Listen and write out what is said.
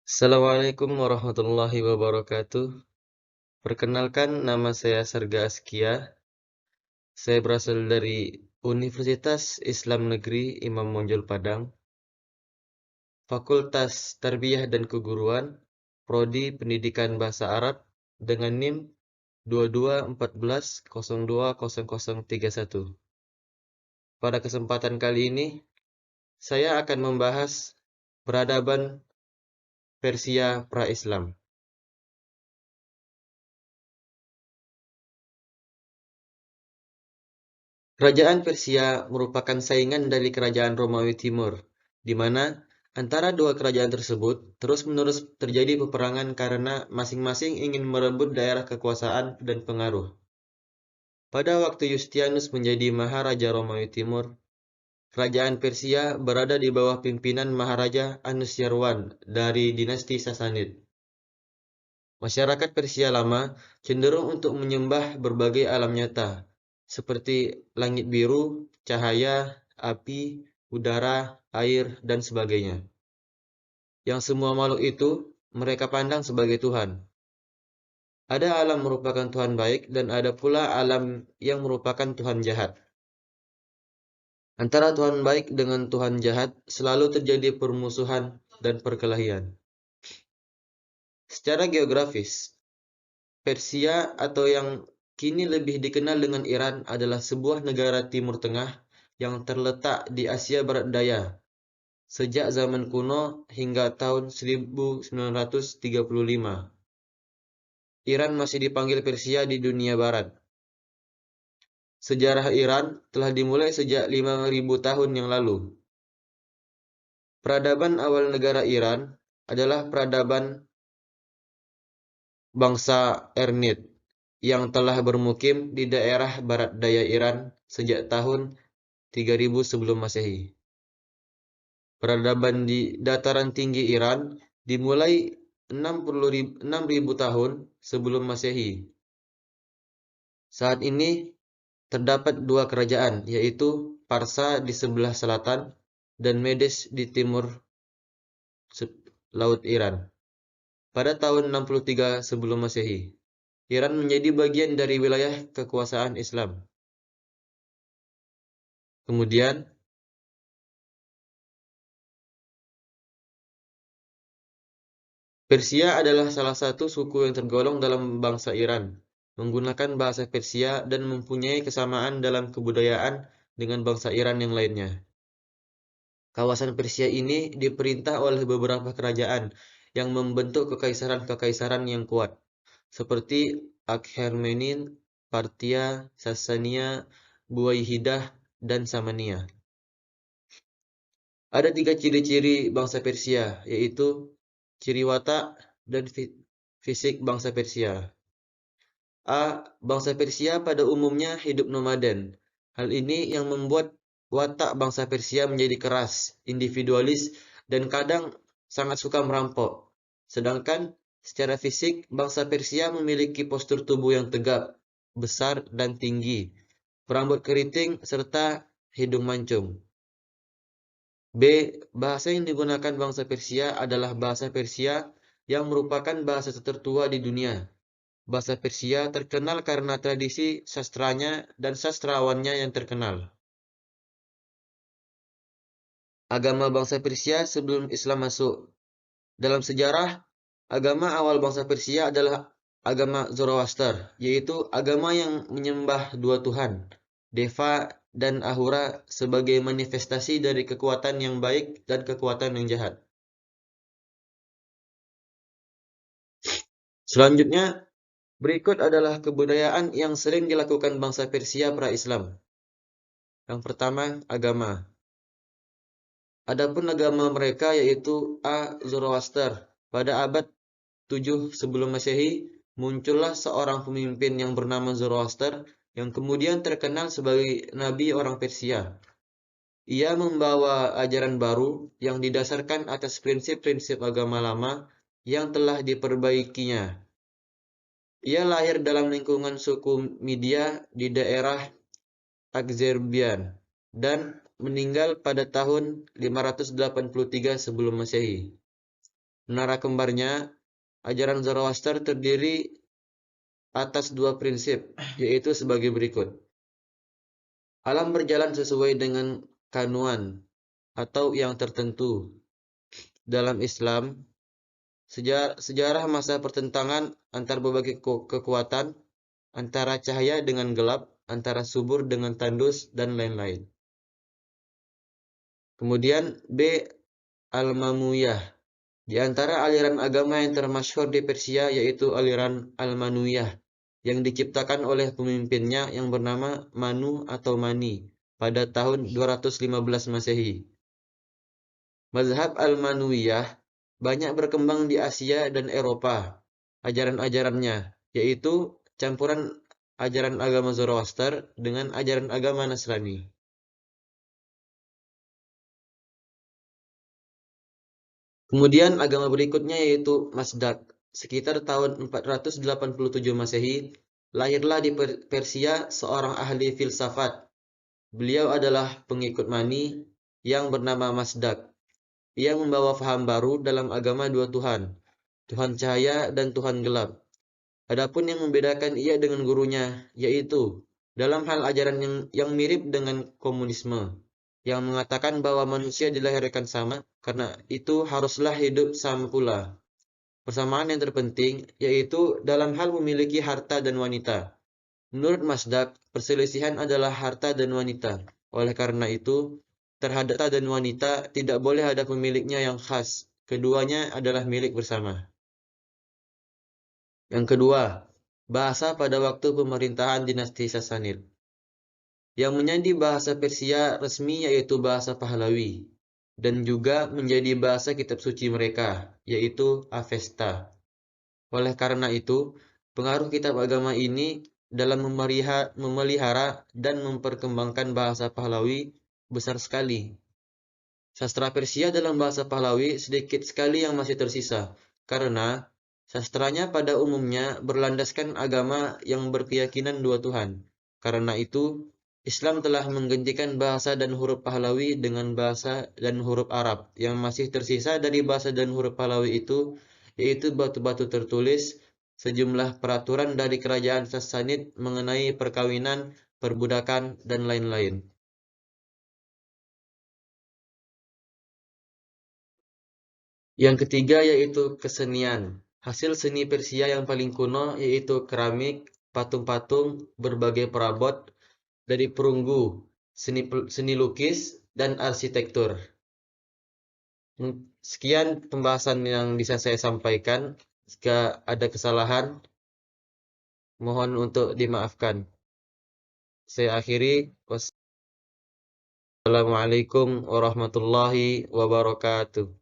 Assalamualaikum warahmatullahi wabarakatuh. Perkenalkan, nama saya Sarga Askia. Saya berasal dari Universitas Islam Negeri Imam Monjol Padang, Fakultas Tarbiyah dan Keguruan, Prodi Pendidikan Bahasa Arab dengan NIM 2214020031. Pada kesempatan kali ini, saya akan membahas peradaban Persia pra-Islam. Kerajaan Persia merupakan saingan dari Kerajaan Romawi Timur, di mana antara dua kerajaan tersebut terus-menerus terjadi peperangan karena masing-masing ingin merebut daerah kekuasaan dan pengaruh. Pada waktu Yustianus menjadi Maharaja Romawi Timur, Kerajaan Persia berada di bawah pimpinan Maharaja Anushirwan dari dinasti Sasanid. Masyarakat Persia lama cenderung untuk menyembah berbagai alam nyata, seperti langit biru, cahaya, api, udara, air, dan sebagainya. Yang semua makhluk itu mereka pandang sebagai Tuhan. Ada alam merupakan Tuhan baik dan ada pula alam yang merupakan Tuhan jahat. Antara Tuhan baik dengan Tuhan jahat selalu terjadi permusuhan dan perkelahian. Secara geografis, Persia atau yang kini lebih dikenal dengan Iran adalah sebuah negara Timur Tengah yang terletak di Asia Barat Daya sejak zaman kuno hingga tahun 1935. Iran masih dipanggil Persia di dunia barat. Sejarah Iran telah dimulai sejak 5.000 tahun yang lalu. Peradaban awal negara Iran adalah peradaban bangsa Ernid yang telah bermukim di daerah barat daya Iran sejak tahun 3000 sebelum Masehi. Peradaban di dataran tinggi Iran dimulai 6.000 tahun sebelum Masehi. Saat ini terdapat dua kerajaan, yaitu Parsa di sebelah selatan dan Medes di timur laut Iran. Pada tahun 63 sebelum Masehi, Iran menjadi bagian dari wilayah kekuasaan Islam. Kemudian, Persia adalah salah satu suku yang tergolong dalam bangsa Iran, menggunakan bahasa Persia dan mempunyai kesamaan dalam kebudayaan dengan bangsa Iran yang lainnya. Kawasan Persia ini diperintah oleh beberapa kerajaan yang membentuk kekaisaran-kekaisaran yang kuat, seperti Akhemeniid, Parthia, Sasania, Buwayhidah, dan Samania. Ada tiga ciri-ciri bangsa Persia, yaitu ciri watak dan fisik bangsa Persia. A. Bangsa Persia pada umumnya hidup nomaden. Hal ini yang membuat watak bangsa Persia menjadi keras, individualis, dan kadang sangat suka merampok. Sedangkan secara fisik, bangsa Persia memiliki postur tubuh yang tegap, besar, dan tinggi, berambut keriting, serta hidung mancung. B. Bahasa yang digunakan bangsa Persia adalah bahasa Persia yang merupakan bahasa tertua di dunia. Bahasa Persia terkenal karena tradisi sastranya dan sastrawannya yang terkenal. Agama bangsa Persia sebelum Islam masuk. Dalam sejarah, agama awal bangsa Persia adalah agama Zoroaster, yaitu agama yang menyembah dua Tuhan, Deva dan Ahura, sebagai manifestasi dari kekuatan yang baik dan kekuatan yang jahat. Selanjutnya, berikut adalah kebudayaan yang sering dilakukan bangsa Persia pra-Islam. Yang pertama, agama. Adapun agama mereka yaitu A. Zoroaster. Pada abad 7 sebelum Masehi, muncullah seorang pemimpin yang bernama Zoroaster yang kemudian terkenal sebagai nabi orang Persia. Ia membawa ajaran baru yang didasarkan atas prinsip-prinsip agama lama yang telah diperbaikinya. Ia lahir dalam lingkungan suku Media di daerah Azerbaijan dan meninggal pada tahun 583 sebelum Masehi. Menara kembarnya, ajaran Zoroaster terdiri atas dua prinsip, yaitu sebagai berikut. Alam berjalan sesuai dengan kanuan atau yang tertentu. Dalam Islam, sejarah masa pertentangan antar berbagai kekuatan, antara cahaya dengan gelap, antara subur dengan tandus, dan lain-lain. Kemudian B. Al-Mamuyah. Di antara aliran agama yang termasyhur di Persia yaitu aliran Al-Manuyah yang diciptakan oleh pemimpinnya yang bernama Manu atau Mani pada tahun 215 Masehi. Mazhab Al-Manuyah banyak berkembang di Asia dan Eropa. Ajaran-ajarannya yaitu campuran ajaran agama Zoroaster dengan ajaran agama Nasrani. Kemudian agama berikutnya yaitu Mazdak. Sekitar tahun 487 Masehi, lahirlah di Persia seorang ahli filsafat. Beliau adalah pengikut Mani yang bernama Mazdak. Ia membawa faham baru dalam agama dua Tuhan, Tuhan cahaya dan Tuhan gelap. Adapun yang membedakan ia dengan gurunya, yaitu dalam hal ajaran yang mirip dengan komunisme, yang mengatakan bahwa manusia dilahirkan sama, karena itu haruslah hidup sama pula. Persamaan yang terpenting, yaitu dalam hal memiliki harta dan wanita. Menurut Mazdak, perselisihan adalah harta dan wanita. Oleh karena itu, terhadap harta dan wanita tidak boleh ada pemiliknya yang khas. Keduanya adalah milik bersama. Yang kedua, bahasa pada waktu pemerintahan dinasti Sasanid. Yang menjadi bahasa Persia resmi yaitu bahasa Pahlavi, dan juga menjadi bahasa kitab suci mereka, yaitu Avesta. Oleh karena itu, pengaruh kitab agama ini dalam memelihara dan memperkembangkan bahasa Pahlavi besar sekali. Sastra Persia dalam bahasa Pahlavi sedikit sekali yang masih tersisa, karena sastranya pada umumnya berlandaskan agama yang berkeyakinan dua Tuhan. Karena itu, Islam telah menggantikan bahasa dan huruf Pahlavi dengan bahasa dan huruf Arab. Yang masih tersisa dari bahasa dan huruf Pahlavi itu, yaitu batu-batu tertulis, sejumlah peraturan dari kerajaan Sassanid mengenai perkawinan, perbudakan, dan lain-lain. Yang ketiga yaitu kesenian. Hasil seni Persia yang paling kuno yaitu keramik, patung-patung, berbagai perabot, dari perunggu, seni lukis, dan arsitektur. Sekian pembahasan yang bisa saya sampaikan. Jika ada kesalahan, mohon untuk dimaafkan. Saya akhiri. Wassalamualaikum warahmatullahi wabarakatuh.